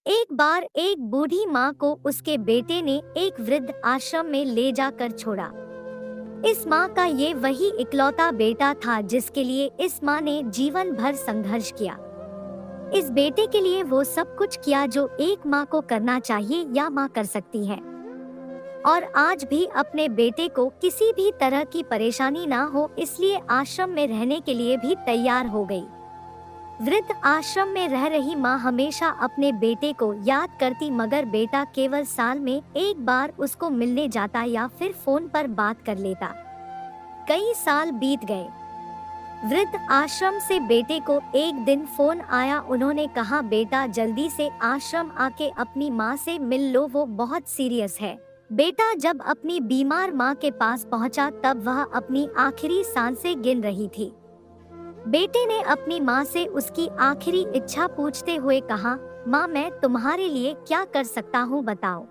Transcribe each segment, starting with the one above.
एक बार एक बूढ़ी माँ को उसके बेटे ने एक वृद्ध आश्रम में ले जाकर छोड़ा। इस माँ का ये वही इकलौता बेटा था जिसके लिए इस माँ ने जीवन भर संघर्ष किया। इस बेटे के लिए वो सब कुछ किया जो एक माँ को करना चाहिए या माँ कर सकती है। और आज भी अपने बेटे को किसी भी तरह की परेशानी ना हो इसलिए आश्रम में रहने के लिए भी तैयार हो गई। वृद्ध आश्रम में रह रही माँ हमेशा अपने बेटे को याद करती मगर बेटा केवल साल में एक बार उसको मिलने जाता या फिर फोन पर बात कर लेता। कई साल बीत गए। वृद्ध आश्रम से बेटे को एक दिन फोन आया। उन्होंने कहा, बेटा जल्दी से आश्रम आके अपनी माँ से मिल लो, वो बहुत सीरियस है। बेटा जब अपनी बीमार माँ के पास पहुँचा तब वह अपनी आखिरी सांसें गिन रही थी। बेटे ने अपनी माँ से उसकी आखिरी इच्छा पूछते हुए कहा, माँ मैं तुम्हारे लिए क्या कर सकता हूँ बताओ।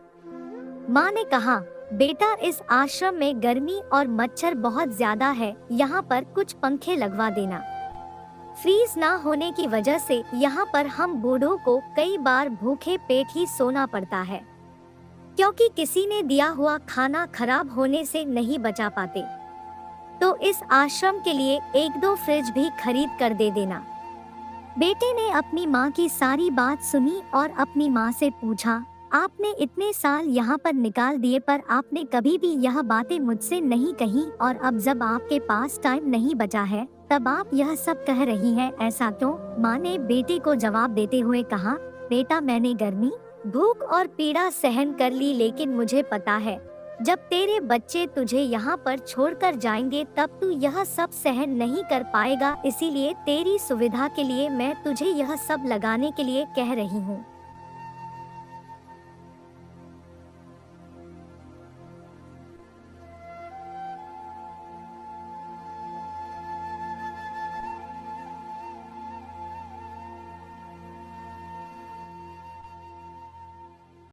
माँ ने कहा, बेटा इस आश्रम में गर्मी और मच्छर बहुत ज्यादा है, यहाँ पर कुछ पंखे लगवा देना। फ्रीज ना होने की वजह से यहाँ पर हम बूढ़ों को कई बार भूखे पेट ही सोना पड़ता है, क्योंकि किसी ने दिया हुआ खाना खराब होने से नहीं बचा पाते। तो इस आश्रम के लिए एक दो फ्रिज भी खरीद कर दे देना। बेटे ने अपनी माँ की सारी बात सुनी और अपनी माँ से पूछा, आपने इतने साल यहाँ पर निकाल दिए पर आपने कभी भी यह बातें मुझसे नहीं कही और अब जब आपके पास टाइम नहीं बचा है तब आप यह सब कह रही हैं, ऐसा क्यों? माँ ने बेटे को जवाब देते हुए कहा, बेटा मैंने गर्मी, भूख और पीड़ा सहन कर ली, लेकिन मुझे पता है जब तेरे बच्चे तुझे यहाँ पर छोड़कर जाएंगे तब तू यह सब सहन नहीं कर पाएगा, इसीलिए तेरी सुविधा के लिए मैं तुझे यह सब लगाने के लिए कह रही हूँ।